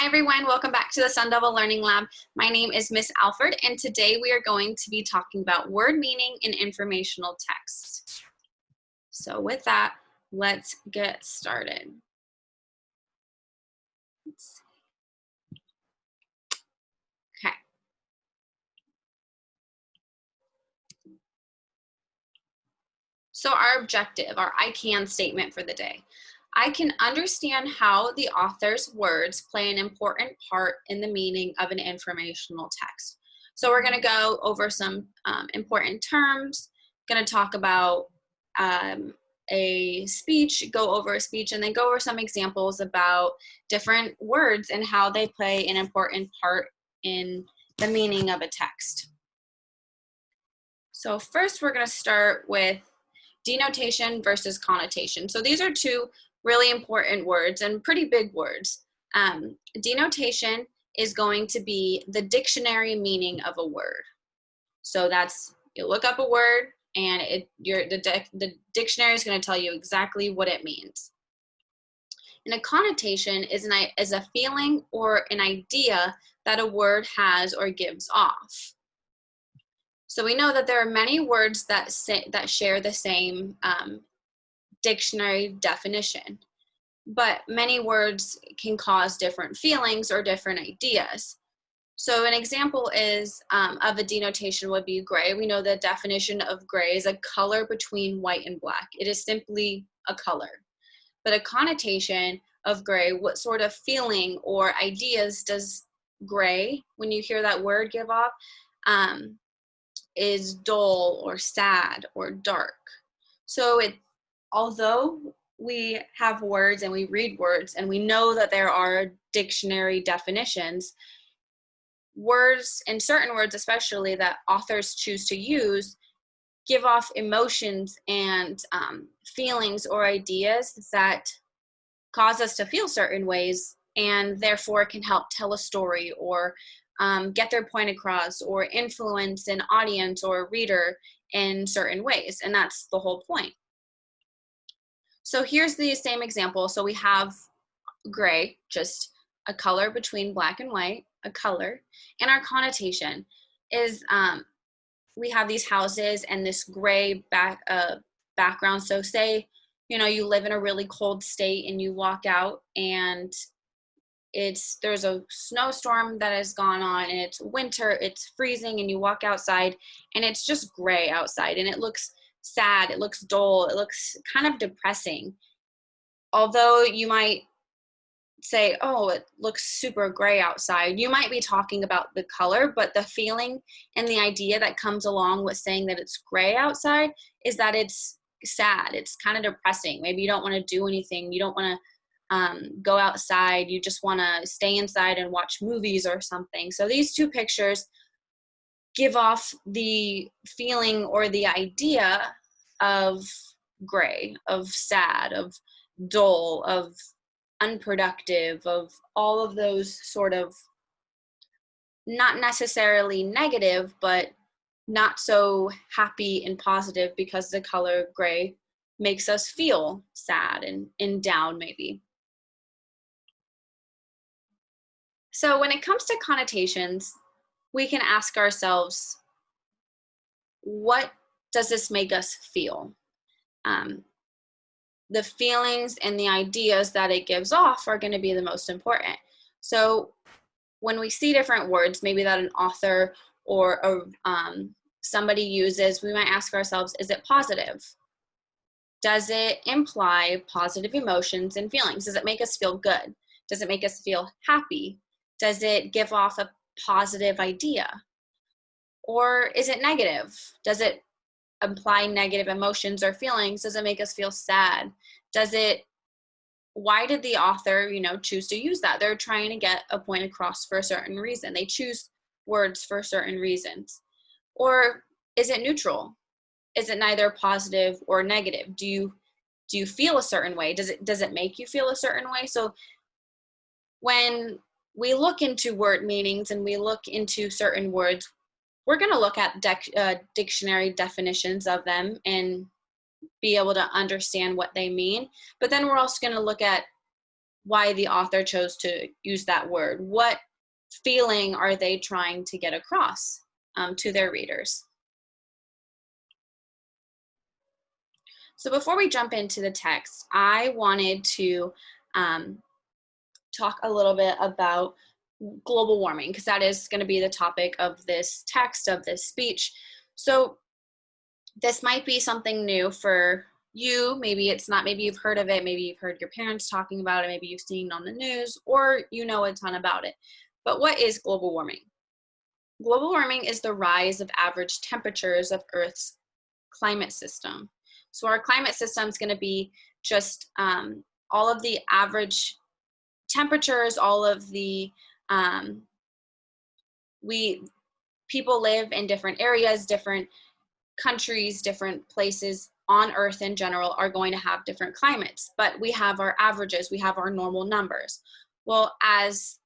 Hi everyone, welcome back to the Sun Devil Learning Lab. My name is Miss Alford and today we are going to be talking about word meaning in informational text. So with that, let's get started. Okay. So our objective, our I can statement for the day. I can understand how the author's words play an important part in the meaning of an informational text. So we're going to go over some important terms, going to talk about a speech, go over a speech, and then go over some examples about different words and how they play an important part in the meaning of a text. So first we're going to start with denotation versus connotation. So these are two really important words and pretty big words. Denotation is going to be the dictionary meaning of a word. So that's, you look up a word and the dictionary is going to tell you exactly what it means. And a connotation is a feeling or an idea that a word has or gives off. So we know that there are many words that share the same dictionary definition, but many words can cause different feelings or different ideas. So an example of a denotation would be gray. We know the definition of gray is a color between white and black. It is simply a color. But a connotation of gray, what sort of feeling or ideas does gray, when you hear that word, give off? Is dull or sad or dark. So although we have words and we read words and we know that there are dictionary definitions, words, and certain words especially that authors choose to use, give off emotions and feelings or ideas that cause us to feel certain ways, and therefore can help tell a story or get their point across or influence an audience or a reader in certain ways. And that's the whole point. So here's the same example. So we have gray, just a color between black and white, a color. And our connotation is we have these houses and this gray background. So say, you live in a really cold state and you walk out and there's a snowstorm that has gone on and it's winter, it's freezing, and you walk outside and it's just gray outside and it looks sad, it looks dull, it looks kind of depressing. Although you might say, oh, it looks super gray outside, you might be talking about the color, but the feeling and the idea that comes along with saying that it's gray outside is that it's sad, it's kind of depressing. Maybe you don't want to do anything, you don't want to go outside, you just want to stay inside and watch movies or something. So these two pictures give off the feeling or the idea of gray, of sad, of dull, of unproductive, of all of those sort of not necessarily negative, but not so happy and positive, because the color gray makes us feel sad and down maybe. So when it comes to connotations, we can ask ourselves, what does this make us feel? The feelings and the ideas that it gives off are going to be the most important. So when we see different words, maybe that an author or somebody uses, we might ask ourselves, is it positive? Does it imply positive emotions and feelings? Does it make us feel good? Does it make us feel happy? Does it give off a positive idea? Or is it negative? Does it imply negative emotions or feelings? Does it make us feel sad? Why did the author, choose to use that? They're trying to get a point across for a certain reason. They choose words for certain reasons. Or is it neutral? Is it neither positive or negative? Do you feel a certain way? Does it make you feel a certain way? So when we look into word meanings and we look into certain words, we're going to look at dictionary definitions of them and be able to understand what they mean. But then we're also going to look at why the author chose to use that word. What feeling are they trying to get across to their readers? So before we jump into the text, I wanted to talk a little bit about global warming, because that is going to be the topic of this text, of this speech. So this might be something new for you. Maybe it's not. Maybe you've heard of it. Maybe you've heard your parents talking about it. Maybe you've seen it on the news, or you know a ton about it. But what is global warming? Global warming is the rise of average temperatures of Earth's climate system. So our climate system is going to be just all of the average temperatures, all of the people live in different areas, different countries, different places on Earth in general are going to have different climates, but we have our averages, we have our normal numbers. Well, as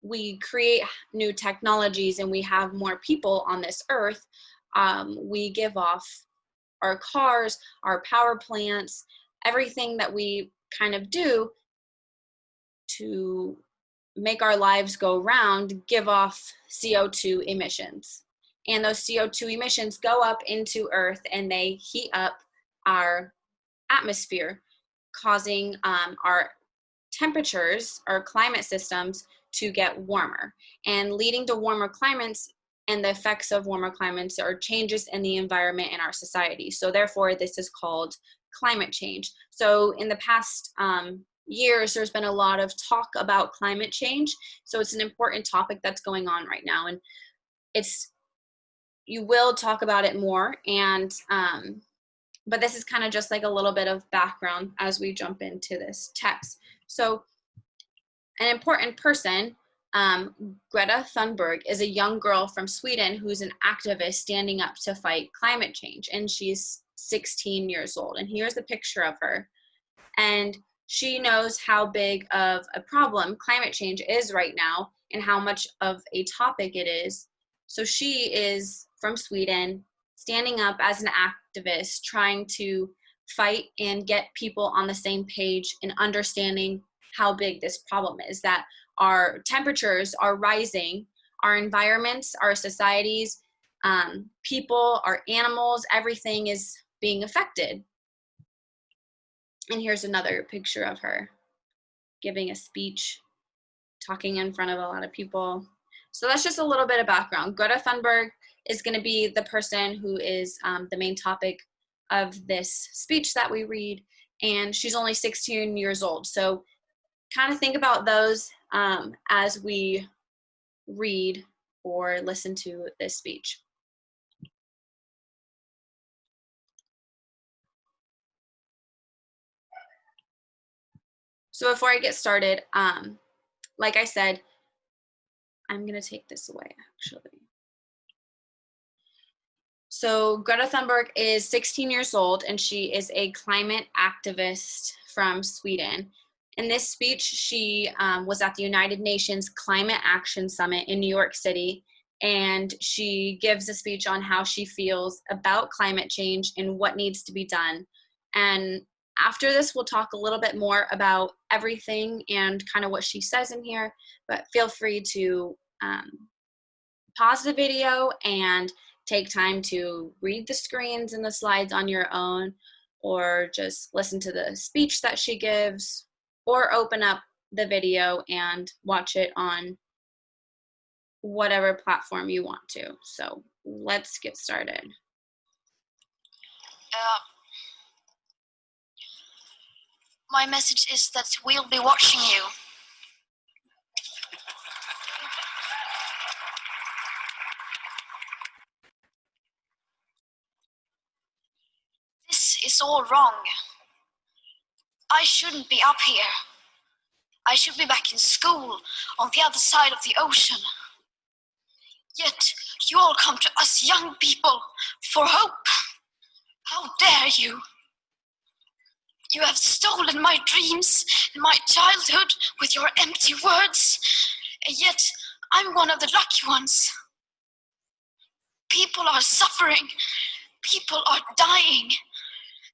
we create new technologies and we have more people on this Earth, we give off our cars, our power plants, everything that we kind of do to make our lives go round, give off CO2 emissions. And those CO2 emissions go up into Earth and they heat up our atmosphere, causing our temperatures, our climate systems to get warmer, and leading to warmer climates. And the effects of warmer climates are changes in the environment in our society. So therefore, this is called climate change. So in the past years, there's been a lot of talk about climate change. So it's an important topic that's going on right now. And you will talk about it more. And but this is kind of just like a little bit of background as we jump into this text. So an important person, Greta Thunberg, is a young girl from Sweden who's an activist standing up to fight climate change, and she's 16 years old. And here's a picture of her. And she knows how big of a problem climate change is right now and how much of a topic it is. So she is from Sweden, standing up as an activist, trying to fight and get people on the same page and understanding how big this problem is, that our temperatures are rising, our environments, our societies, people, our animals, everything is being affected. And here's another picture of her giving a speech, talking in front of a lot of people. So that's just a little bit of background. Greta Thunberg is going to be the person who is the main topic of this speech that we read, and she's only 16 years old. So kind of think about those as we read or listen to this speech. So before I get started, like I said, I'm going to take this away, actually. So Greta Thunberg is 16 years old, and she is a climate activist from Sweden. In this speech, she was at the United Nations Climate Action Summit in New York City, and she gives a speech on how she feels about climate change and what needs to be done. And after this, we'll talk a little bit more about everything and kind of what she says in here, but feel free to pause the video and take time to read the screens and the slides on your own, or just listen to the speech that she gives, or open up the video and watch it on whatever platform you want to. So let's get started. My message is that we'll be watching you. This is all wrong. I shouldn't be up here. I should be back in school on the other side of the ocean. Yet you all come to us young people for hope. How dare you? You have stolen my dreams and my childhood with your empty words, and yet I'm one of the lucky ones. People are suffering. People are dying.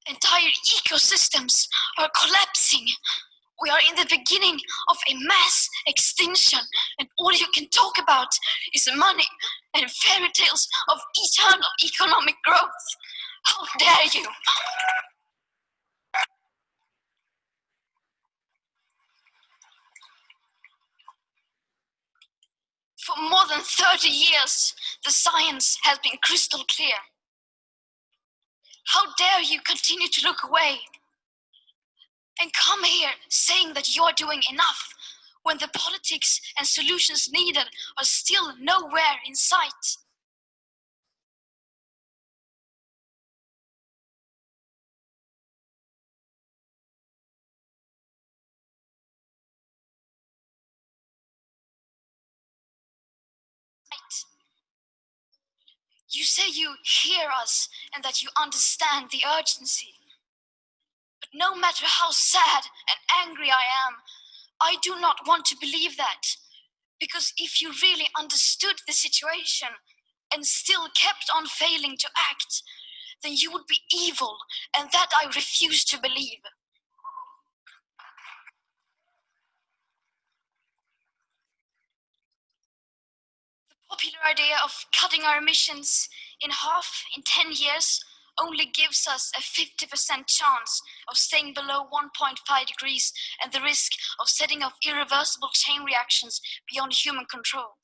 Entire ecosystems are collapsing. We are in the beginning of a mass extinction, and all you can talk about is money and fairy tales of eternal economic growth. How dare you! For more than 30 years, the science has been crystal clear. How dare you continue to look away and come here saying that you're doing enough when the politics and solutions needed are still nowhere in sight? You say you hear us and that you understand the urgency. But no matter how sad and angry I am, I do not want to believe that. Because if you really understood the situation and still kept on failing to act, then you would be evil, and that I refuse to believe. The popular idea of cutting our emissions in half in 10 years only gives us a 50% chance of staying below 1.5 degrees and the risk of setting off irreversible chain reactions beyond human control.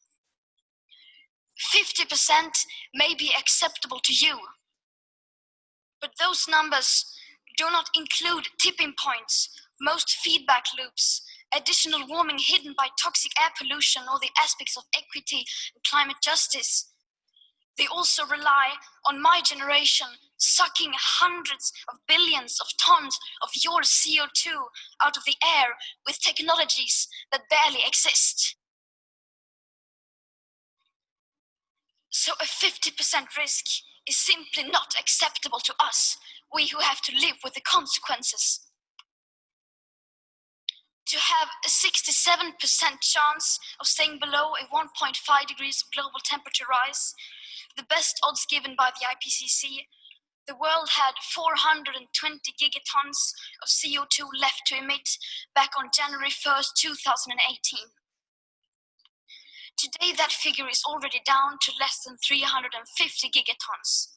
50% may be acceptable to you, but those numbers do not include tipping points, most feedback loops, additional warming hidden by toxic air pollution, or the aspects of equity and climate justice. They also rely on my generation sucking hundreds of billions of tons of your CO2 out of the air with technologies that barely exist. So a 50% risk is simply not acceptable to us, we who have to live with the consequences. To have a 67% chance of staying below a 1.5 degrees of global temperature rise, the best odds given by the IPCC, the world had 420 gigatons of CO2 left to emit back on January 1st, 2018. Today that figure is already down to less than 350 gigatons.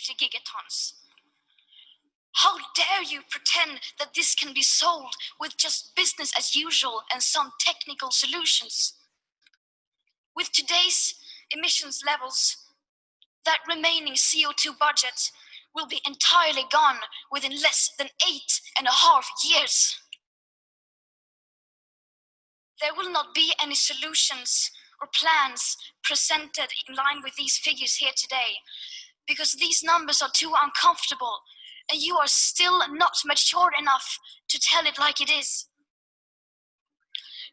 Gigatons. How dare you pretend that this can be solved with just business as usual and some technical solutions? With today's emissions levels, that remaining CO2 budget will be entirely gone within less than 8.5 years. There will not be any solutions or plans presented in line with these figures here today, because these numbers are too uncomfortable and you are still not mature enough to tell it like it is.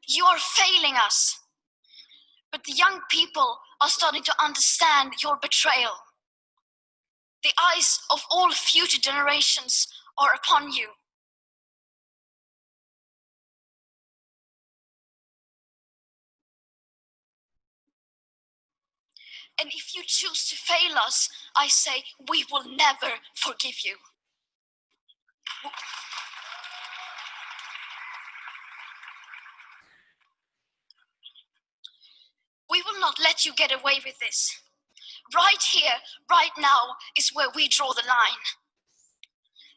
You are failing us, but the young people are starting to understand your betrayal. The eyes of all future generations are upon you. And if you choose to fail us, I say we will never forgive you. We will not let you get away with this. Right here, right now, is where we draw the line.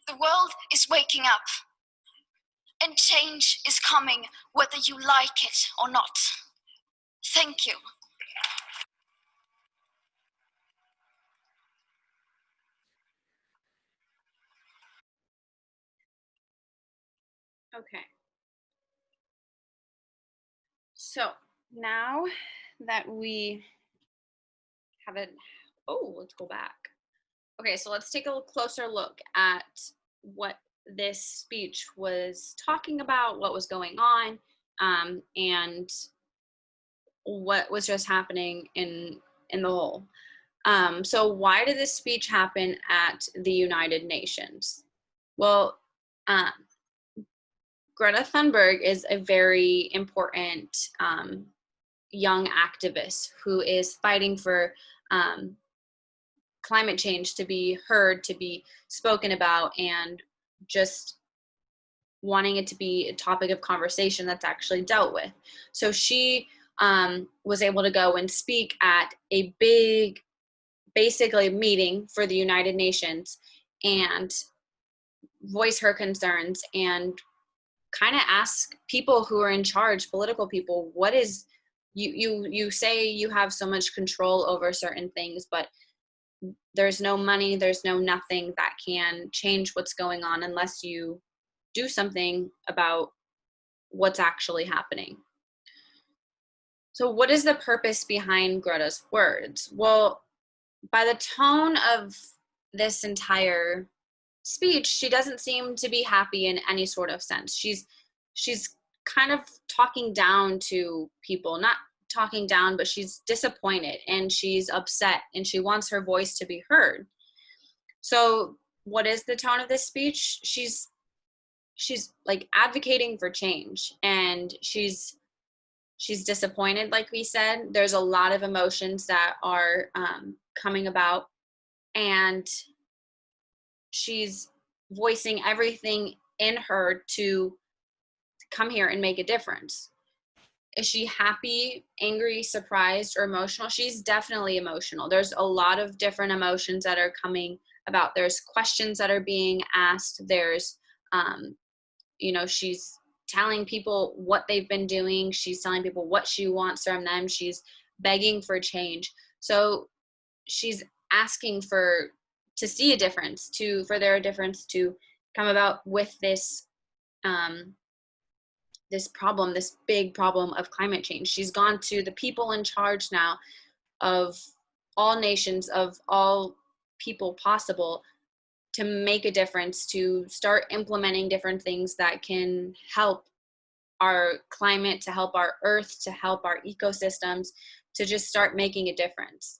The world is waking up, and change is coming whether you like it or not. Thank you. Okay. So now that we have it, let's go back. Okay, so let's take a closer look at what this speech was talking about, what was going on, and what was just happening in the whole. So why did this speech happen at the United Nations? Well, Greta Thunberg is a very important young activist who is fighting for climate change to be heard, to be spoken about, and just wanting it to be a topic of conversation that's actually dealt with. So she was able to go and speak at a big, basically, meeting for the United Nations and voice her concerns and kind of ask people who are in charge, political people, what is, you say you have so much control over certain things, but there's no money, there's no nothing that can change what's going on unless you do something about what's actually happening. So what is the purpose behind Greta's words? Well, by the tone of this entire speech, she doesn't seem to be happy in any sort of sense. She's kind of talking down to people, not talking down, but she's disappointed and she's upset and she wants her voice to be heard. So what is the tone of this speech? She's like advocating for change, and she's disappointed. Like we said, there's a lot of emotions that are coming about, and she's voicing everything in her to come here and make a difference. Is she happy, angry, surprised, or emotional? She's definitely emotional. There's a lot of different emotions that are coming about. There's questions that are being asked. There's, she's telling people what they've been doing. She's telling people what she wants from them. She's begging for change. So she's asking to see a difference, for there a difference to come about with this this problem, this big problem of climate change. She's gone to the people in charge now of all nations, of all people possible, to make a difference, to start implementing different things that can help our climate, to help our earth, to help our ecosystems, to just start making a difference.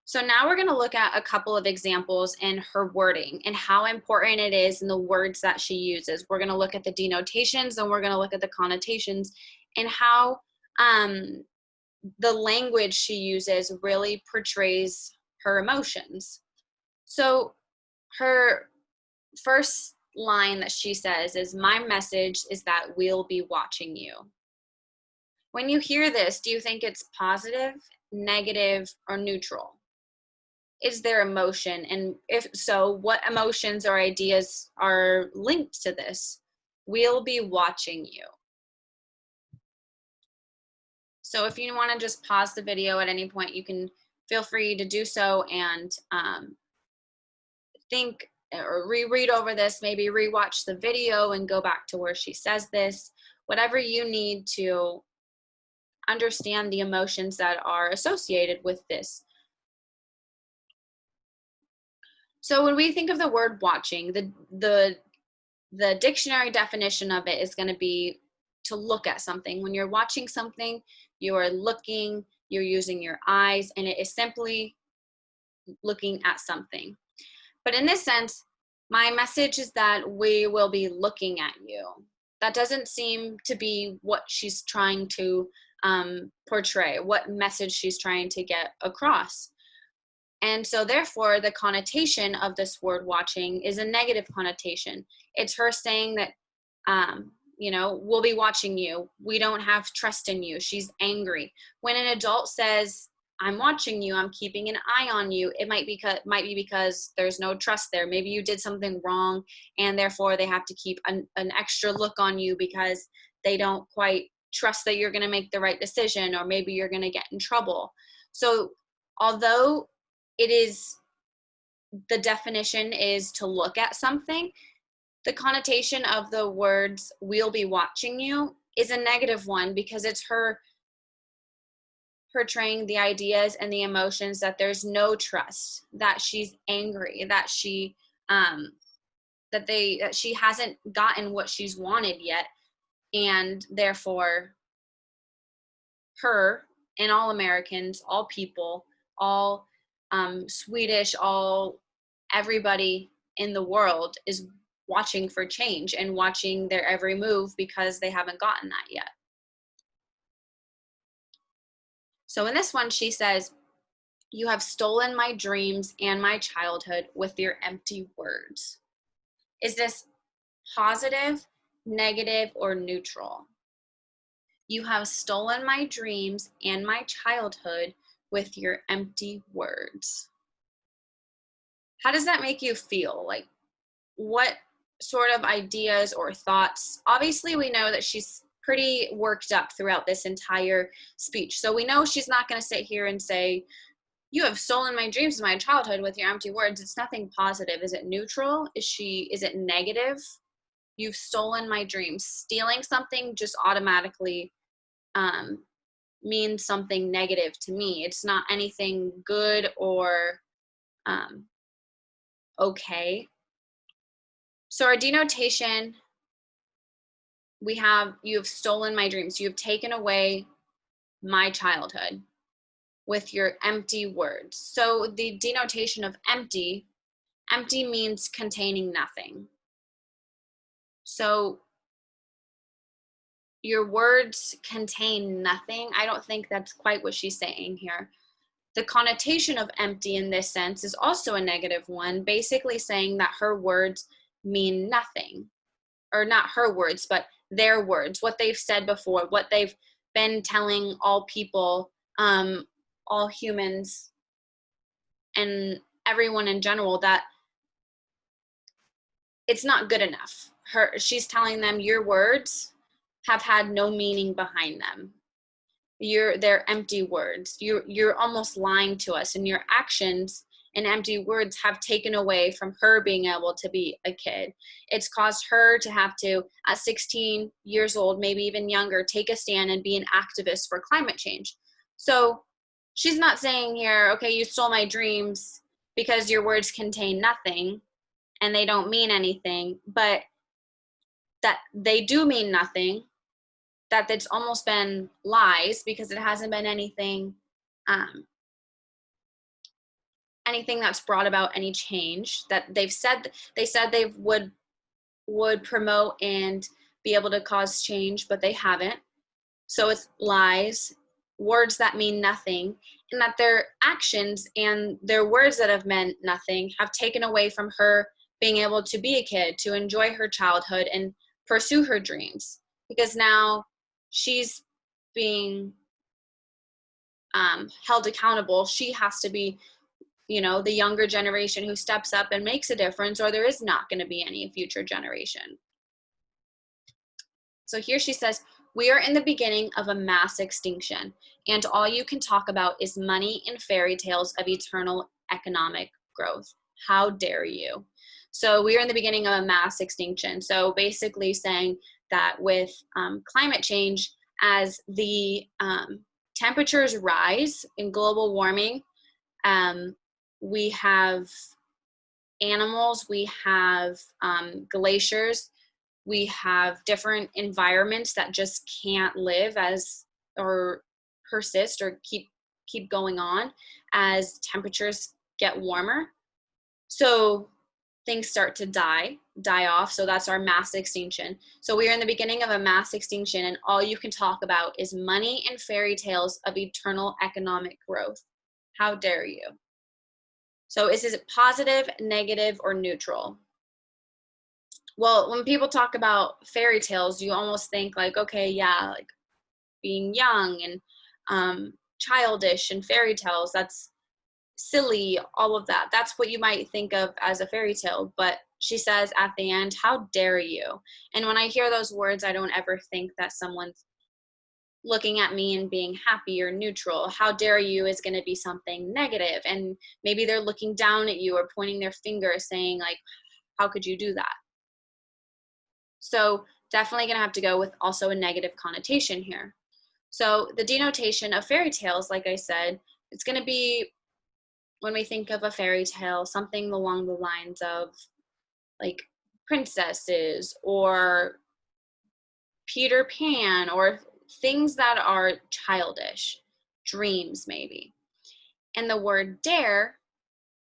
So now we're going to look at a couple of examples in her wording and how important it is in the words that she uses. We're going to look at the denotations and we're going to look at the connotations and how the language she uses really portrays her emotions. So her first line that she says is, "My message is that we'll be watching you." When you hear this, do you think it's positive, negative, or neutral? Is there emotion? And if so, what emotions or ideas are linked to this? We'll be watching you. So if you want to just pause the video at any point, you can feel free to do so and think or reread over this, maybe rewatch the video and go back to where she says this, whatever you need to understand the emotions that are associated with this. So when we think of the word watching, the dictionary definition of it is going to be to look at something. When you're watching something, you are looking, you're using your eyes, and it is simply looking at something. But in this sense, my message is that we will be looking at you. That doesn't seem to be what she's trying to portray, what message she's trying to get across. And so therefore, the connotation of this word watching is a negative connotation. It's her saying that, we'll be watching you. We don't have trust in you. She's angry. When an adult says, I'm watching you, I'm keeping an eye on you, it might be because there's no trust there. Maybe you did something wrong and therefore they have to keep an extra look on you because they don't quite trust that you're going to make the right decision, or maybe you're going to get in trouble. So although the definition is to look at something, the connotation of the words "we'll be watching you" is a negative one, because it's her portraying the ideas and the emotions that there's no trust, that she's angry, that she hasn't gotten what she's wanted yet, and therefore her and all Americans, all people, all Swedish, everybody in the world is watching for change and watching their every move because they haven't gotten that yet. So in this one, she says, "You have stolen my dreams and my childhood with your empty words." Is this positive, negative, or neutral? You have stolen my dreams and my childhood with your empty words. How does that make you feel? Like, what sort of ideas or thoughts? Obviously, we know that she's pretty worked up throughout this entire speech. So we know she's not going to sit here and say, "You have stolen my dreams and my childhood with your empty words." It's nothing positive. Is it neutral? Is it negative? You've stolen my dreams. Stealing something just automatically means something negative to me. It's not anything good or okay. So our denotation, we have, "You have stolen my dreams." You have taken away my childhood with your empty words. So the denotation of empty means containing nothing. So your words contain nothing. I don't think that's quite what she's saying here. The connotation of empty in this sense is also a negative one, basically saying that her words mean nothing. Or not her words, but their words, what they've said before, what they've been telling all people, all humans, and everyone in general, that it's not good enough. She's telling them, your words have had no meaning behind them. They're empty words. You're almost lying to us, and your actions and empty words have taken away from her being able to be a kid. It's caused her to have to, at 16 years old, maybe even younger, take a stand and be an activist for climate change. So she's not saying here, okay, you stole my dreams because your words contain nothing and they don't mean anything, but that they do mean nothing, that it's almost been lies because it hasn't been anything that's brought about any change. That they said they would promote and be able to cause change, but they haven't. So it's lies, words that mean nothing, and that their actions and their words that have meant nothing have taken away from her being able to be a kid, to enjoy her childhood and pursue her dreams, because now she's being held accountable. She has to be, the younger generation who steps up and makes a difference, or there is not going to be any future generation. So here she says, "We are in the beginning of a mass extinction, and all you can talk about is money and fairy tales of eternal economic growth. How dare you?" So we are in the beginning of a mass extinction. So basically saying that with climate change, as the temperatures rise in global warming, we have animals, we have glaciers, we have different environments that just can't live or persist or keep going on as temperatures get warmer. So things start to die off. So that's our mass extinction. So we are in the beginning of a mass extinction, and all you can talk about is money and fairy tales of eternal economic growth. How dare you? So is it positive, negative, or neutral? Well, when people talk about fairy tales, you almost think like, okay, yeah, like being young and childish and fairy tales, that's silly, all of that. That's what you might think of as a fairy tale. But she says at the end, how dare you? And when I hear those words, I don't ever think that someone's looking at me and being happy or neutral. How dare you is going to be something negative, and maybe they're looking down at you or pointing their finger saying like, how could you do that? So definitely going to have to go with also a negative connotation here. So the denotation of fairy tales, like I said, it's going to be, when we think of a fairy tale, something along the lines of like princesses or Peter Pan, or things that are childish, dreams maybe. And the word dare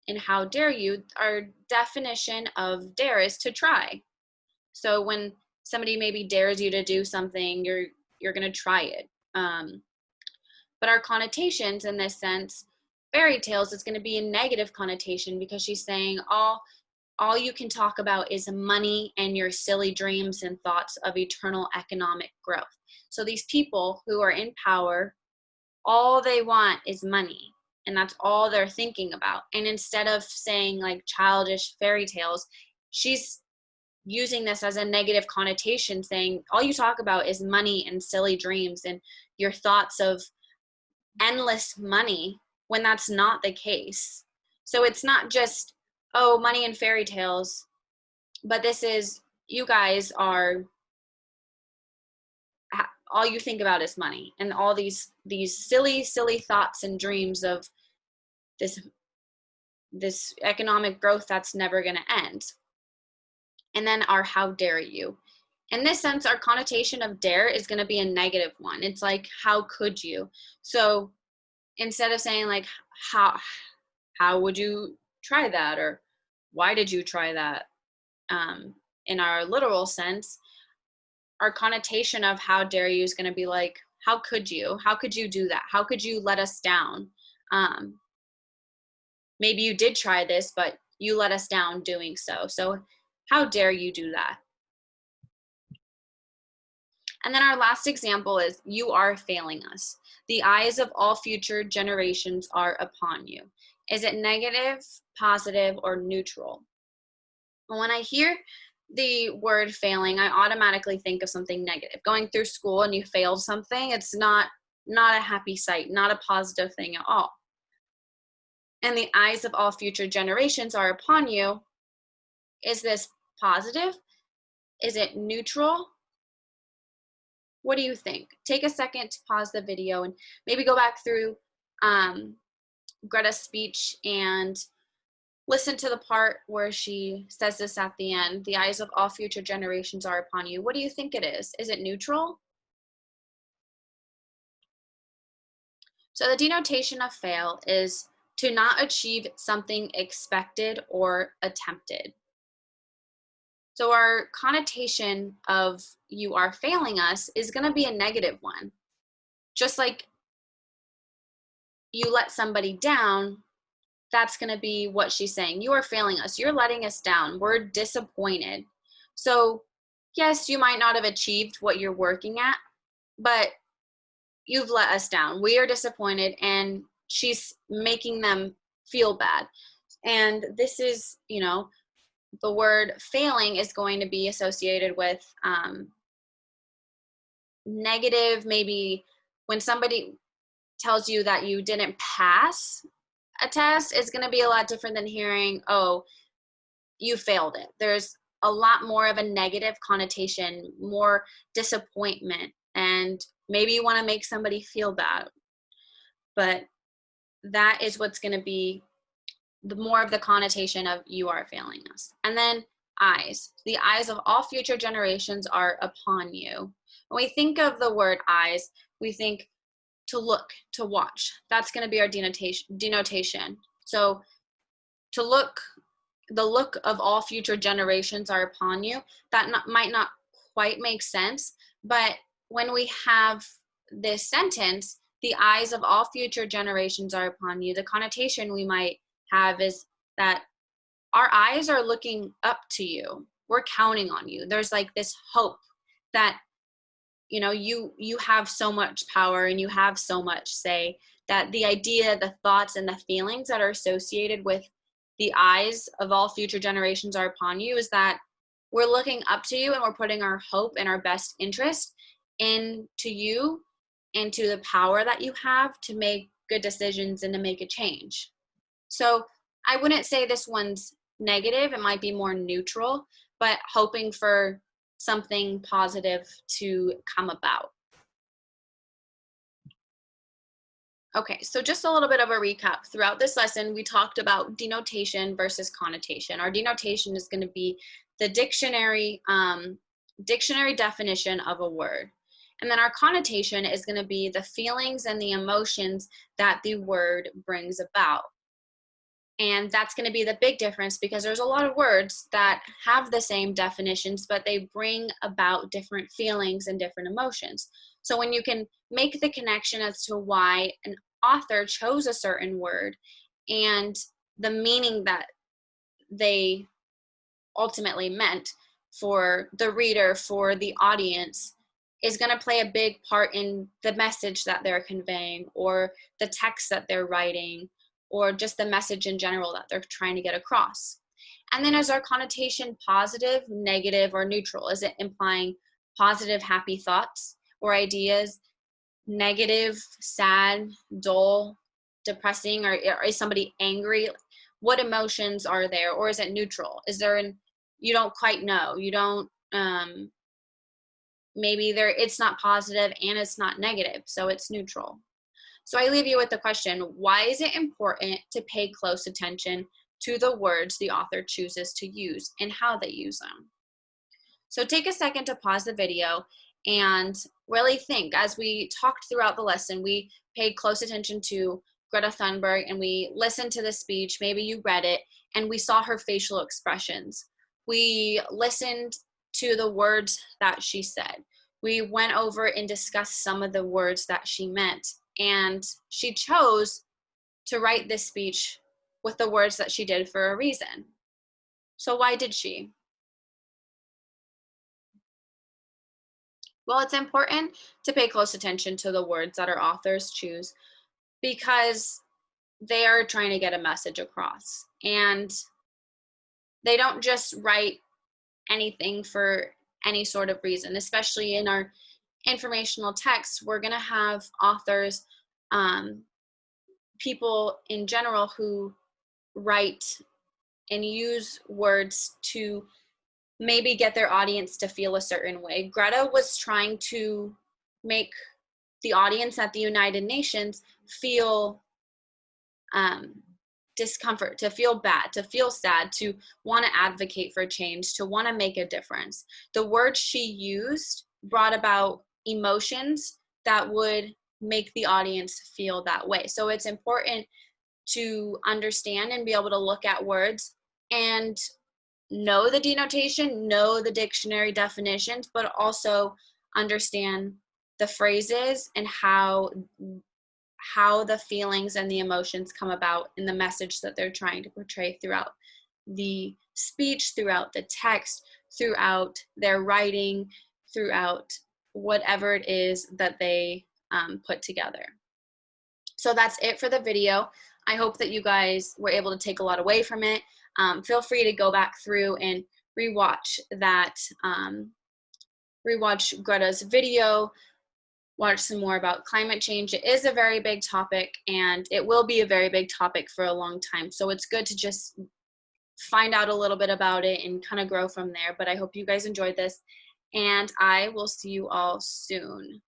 and how dare you, our definition of dare is to try. So when somebody maybe dares you to do something, you're going to try it. But our connotations in this sense, fairy tales is going to be a negative connotation because she's saying all you can talk about is money and your silly dreams and thoughts of eternal economic growth. So these people who are in power, all they want is money, and that's all they're thinking about. And instead of saying like childish fairy tales, she's using this as a negative connotation, saying all you talk about is money and silly dreams and your thoughts of endless money, when that's not the case. So it's not just, oh, money and fairy tales, but this is, you guys are, all you think about is money and all these silly thoughts and dreams of this economic growth that's never going to end. And then our how dare you. In this sense, our connotation of dare is going to be a negative one. It's like, how could you? So instead of saying like, how would you try that? Or why did you try that? In our literal sense, our connotation of how dare you is going to be like, how could you? How could you do that? How could you let us down? Maybe you did try this, but you let us down doing so. So how dare you do that? And then our last example is, you are failing us. The eyes of all future generations are upon you. Is it negative, positive, or neutral? When I hear the word failing, I automatically think of something negative. Going through school and you failed something, it's not a happy sight, not a positive thing at all. And the eyes of all future generations are upon you. Is this positive? Is it neutral? What do you think? Take a second to pause the video and maybe go back through Greta's speech and listen to the part where she says this at the end. The eyes of all future generations are upon you. What do you think it is? Is it neutral? So the denotation of fail is to not achieve something expected or attempted. So our connotation of you are failing us is going to be a negative one. Just like you let somebody down, that's going to be what she's saying. You are failing us. You're letting us down. We're disappointed. So yes, you might not have achieved what you're working at, but you've let us down. We are disappointed, and she's making them feel bad. And this is, the word failing is going to be associated with negative. Maybe when somebody tells you that you didn't pass a test, is going to be a lot different than hearing, oh, you failed it. There's a lot more of a negative connotation, more disappointment, and maybe you want to make somebody feel bad. But that is what's going to be the more of the connotation of you are failing us. And then eyes. The eyes of all future generations are upon you. When we think of the word eyes, we think to look, to watch. That's going to be our denotation. So to look, the look of all future generations are upon you. That might not quite make sense, but when we have this sentence, the eyes of all future generations are upon you, the connotation we might have is that our eyes are looking up to you. We're counting on you. There's like this hope that you have so much power and you have so much say, that the idea, the thoughts, and the feelings that are associated with the eyes of all future generations are upon you is that we're looking up to you and we're putting our hope and our best interest into you, into the power that you have to make good decisions and to make a change. So I wouldn't say this one's negative. It might be more neutral, but hoping for something positive to come about. Okay, so just a little bit of a recap. Throughout this lesson, we talked about denotation versus connotation. Our denotation is going to be the dictionary definition of a word. And then our connotation is going to be the feelings and the emotions that the word brings about. And that's going to be the big difference, because there's a lot of words that have the same definitions, but they bring about different feelings and different emotions. So when you can make the connection as to why an author chose a certain word and the meaning that they ultimately meant for the reader, for the audience, is going to play a big part in the message that they're conveying, or the text that they're writing, or just the message in general that they're trying to get across. And then is our connotation positive, negative, or neutral? Is it implying positive, happy thoughts or ideas, negative, sad, dull, depressing, or is somebody angry? What emotions are there? Or is it neutral? Is there you don't quite know, you don't, maybe it's not positive and it's not negative, so it's neutral. So I leave you with the question, why is it important to pay close attention to the words the author chooses to use and how they use them? So take a second to pause the video and really think. As we talked throughout the lesson, we paid close attention to Greta Thunberg and we listened to the speech, maybe you read it, and we saw her facial expressions. We listened to the words that she said. We went over and discussed some of the words that she meant. And she chose to write this speech with the words that she did for a reason. So why did she? Well, it's important to pay close attention to the words that our authors choose, because they are trying to get a message across. And they don't just write anything for any sort of reason. Especially in our informational texts, we're going to have authors, people in general, who write and use words to maybe get their audience to feel a certain way. Greta was trying to make the audience at the United Nations feel discomfort, to feel bad, to feel sad, to want to advocate for change, to want to make a difference. The words she used brought about emotions that would make the audience feel that way. So it's important to understand and be able to look at words and know the denotation, know the dictionary definitions, but also understand the phrases and how the feelings and the emotions come about in the message that they're trying to portray throughout the speech, throughout the text, throughout their writing, throughout whatever it is that they put together. So that's it for the video. I hope that you guys were able to take a lot away from it. Feel free to go back through and rewatch that, rewatch Greta's video, watch some more about climate change. It is a very big topic, and it will be a very big topic for a long time. So it's good to just find out a little bit about it and kind of grow from there. But I hope you guys enjoyed this, and I will see you all soon.